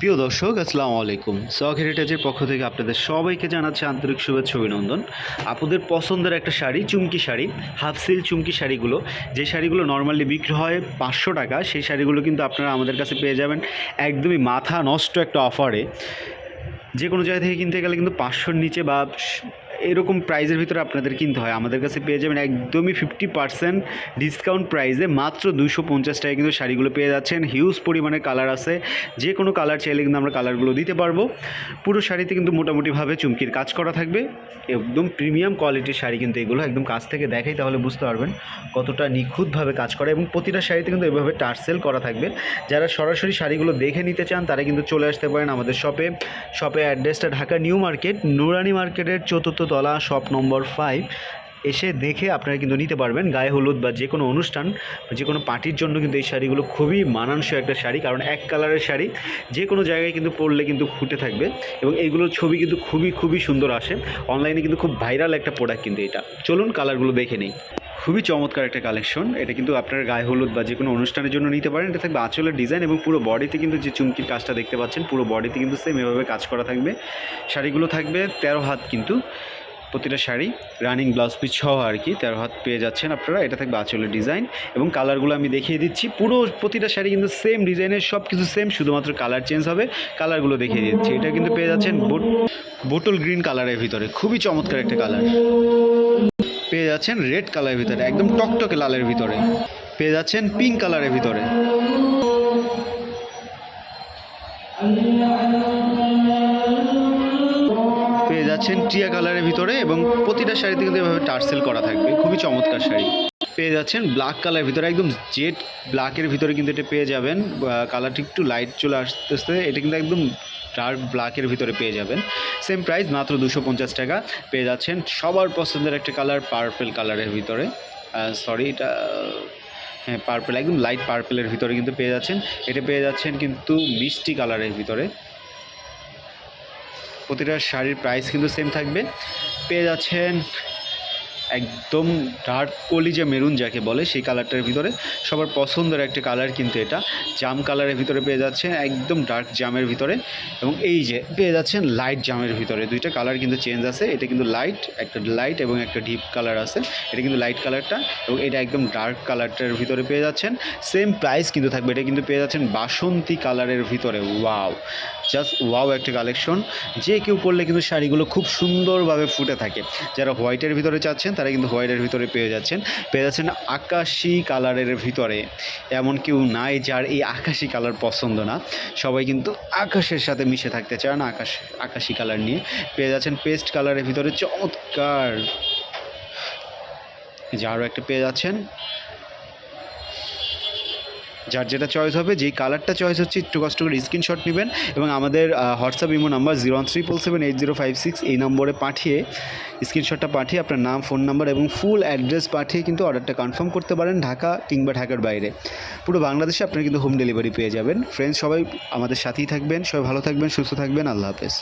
প্রিয় দর্শক, আসসালামু আলাইকুম। সক হেরিটেজের পক্ষ থেকে আপনাদের সবাইকে জানাচ্ছি আন্তরিক শুভেচ্ছা অভিনন্দন। আপনাদের পছন্দের একটা শাড়ি, চুমকি শাড়ি, হাফ সিল চুমকি শাড়িগুলো, যে শাড়িগুলো নর্মালি বিক্রি হয় 500 টাকা, সেই শাড়িগুলো কিন্তু আপনারা আমাদের কাছে পেয়ে যাবেন একদমই মাথা নষ্ট একটা অফারে। যে কোনো জায়গা থেকে কিনতে গেলে কিন্তু 500-র নিচে বা এরকম প্রাইজের ভিতরে আপনাদের কিনতে হয়। আমাদের কাছে পেয়ে যাবেন একদমই 50% ডিসকাউন্ট প্রাইসে মাত্র 250 টাকায় কিন্তু শাড়িগুলো পেয়ে যাচ্ছেন। হিউজ পরিমাণে কালার আছে, যে কোনো কালার চাইলে কিন্তু আমরা কালারগুলো দিতে পারবো। পুরো শাড়িতে কিন্তু মোটামুটিভাবে চুমকির কাজ করা থাকবে। একদম প্রিমিয়াম কোয়ালিটির শাড়ি কিন্তু এগুলো, একদম কাছ থেকে দেখাই তাহলে বুঝতে পারবেন কতটা নিখুঁতভাবে কাজ করা, এবং প্রতিটা শাড়িতে কিন্তু এভাবে টার্সেল করা থাকবে। যারা সরাসরি শাড়িগুলো দেখে নিতে চান তারা কিন্তু চলে আসতে পারেন আমাদের শপে। অ্যাড্রেসটা ঢাকা নিউ মার্কেট, নুরানি মার্কেটের 4th তলা, শপ নম্বর 5। এসে দেখে আপনারা কিন্তু নিতে পারবেন। গায়ে হলুদ বা যে কোনো অনুষ্ঠান, যে কোনো পার্টির জন্য কিন্তু এই শাড়িগুলো খুবই মানানসই একটা শাড়ি, কারণ এক কালারের শাড়ি যে কোনো জায়গায় কিন্তু পরলে কিন্তু ফুটে থাকবে, এবং এইগুলোর ছবি কিন্তু খুবই সুন্দর আসে। অনলাইনে কিন্তু খুব ভাইরাল একটা প্রোডাক্ট কিন্তু এটা। চলুন কালারগুলো দেখে নিই। খুবই চমৎকার একটা কালেকশন। এটা কিন্তু আপনার গায়ে হলুদ বা যে কোনো অনুষ্ঠানের জন্য নিতে পারেন। এটা থাকবে আঁচলের ডিজাইন, এবং পুরো বডিতে কিন্তু যে চুমকির কাজটা দেখতে পাচ্ছেন, পুরো বডিতে কিন্তু সেম এভাবে কাজ করা থাকবে। শাড়িগুলো থাকবে 13 হাত, কিন্তু প্রতিটা শাড়ি রানিং ব্লাউজ পিস সহ আর কি 13 হাত পেয়ে যাচ্ছেন আপনারা। এটা থাকবে আঁচলের ডিজাইন, এবং কালারগুলো আমি দেখিয়ে দিচ্ছি। প্রতিটা শাড়ি কিন্তু সেম ডিজাইনের, সব কিছু সেম, শুধুমাত্র কালার চেঞ্জ হবে। কালারগুলো দেখিয়ে দিচ্ছি। এটা কিন্তু পেয়ে যাচ্ছেন বোটল গ্রিন কালারের ভিতরে, খুবই চমৎকার একটা কালার। পেয়ে যাচ্ছেন রেড কালারের ভিতরে, একদম টকটকে লালের ভিতরে। পেয়ে যাচ্ছেন পিঙ্ক কালারের ভিতরে। পেয়ে যাচ্ছেন টিয়া কালারের ভিতরে, এবং প্রতিটা শাড়িতে কিন্তু এভাবে টার্সেল করা থাকবে। খুবই চমৎকার শাড়ি। পেয়ে যাচ্ছেন ব্ল্যাক কালারের ভিতরে, একদম জেড ব্ল্যাকের ভিতরে কিন্তু এটা পেয়ে যাবেন। কালারটি একটু লাইট চলে আসতে, এটা কিন্তু একদম ডার্ক ব্ল্যাকের ভিতরে পেয়ে যাবেন। সেম প্রাইস, মাত্র 250 টাকা। পেয়ে যাচ্ছেন সবার পছন্দের একটা কালার, পার্পল কালারের ভিতরে। এটা হ্যাঁ, পার্পল, একদম লাইট পার্পলের ভিতরে কিন্তু পেয়ে যাচ্ছেন। এটা পেয়ে যাচ্ছেন কিন্তু মিষ্টি কালারের ভিতরে। প্রতিটা শাড়ির প্রাইস কিন্তু সেম থাকবে। পেয়ে যাচ্ছেন একদম ডার্ক কলিজা মেরুন যাকে বলে, সেই কালারটার ভিতরে সবার পছন্দের একটা কালার কিন্তু এটা। জাম কালারের ভিতরে পেয়ে যাচ্ছেন, একদম ডার্ক জামের ভিতরে, এবং এই যে পেয়ে যাচ্ছেন লাইট জামের ভিতরে। দুইটা কালার কিন্তু চেঞ্জ আছে। এটা কিন্তু একটা লাইট এবং একটা ডিপ কালার আছে। এটা কিন্তু লাইট কালারটা, এবং এটা একদম ডার্ক কালারটার ভিতরে পেয়ে যাচ্ছেন। সেম প্রাইস কিন্তু থাকবে। এটা কিন্তু পেয়ে যাচ্ছেন বাসন্তী কালারের ভিতরে। ওয়াও, জাস্ট ওয়াও একটা কালেকশন। যে কেউ পরলে কিন্তু শাড়িগুলো খুব সুন্দরভাবে ফুটে থাকে। যারা হোয়াইটের ভিতরে চাচ্ছেন তারা কিন্তু হোয়াইটের ভিতরে পেয়ে যাচ্ছেন আকাশি কালারের ভিতরে। এমন কেউ নাই যার এই আকাশি কালার পছন্দ না। সবাই কিন্তু আকাশের সাথে মিশে থাকতে চায় না, আকাশি কালার নিয়ে। পেয়ে যাচ্ছেন পেস্ট কালারের ভিতরে, চমৎকার। যারও একটা পেয়ে যাচ্ছেন। যার যেটা চয়েস হবে, যেই কালারটা চয়েস হচ্ছে, একটু কষ্ট করে স্ক্রিনশট নেবেন, এবং আমাদের হোয়াটসঅ্যাপ ইমো নাম্বার 013778056 এই নম্বরে পাঠিয়ে, স্ক্রিনশটটা পাঠিয়ে আপনার নাম, ফোন নাম্বার এবং ফুল অ্যাড্রেস পাঠিয়ে কিন্তু অর্ডারটা কনফার্ম করতে পারেন। ঢাকা কিংবা ঢাকার বাইরে, পুরো বাংলাদেশে আপনারা কিন্তু হোম ডেলিভারি পেয়ে যাবেন। ফ্রেন্ডস, সবাই আমাদের সাথেই থাকবেন। সবাই ভালো থাকবেন, সুস্থ থাকবেন। আল্লাহ হাফেজ।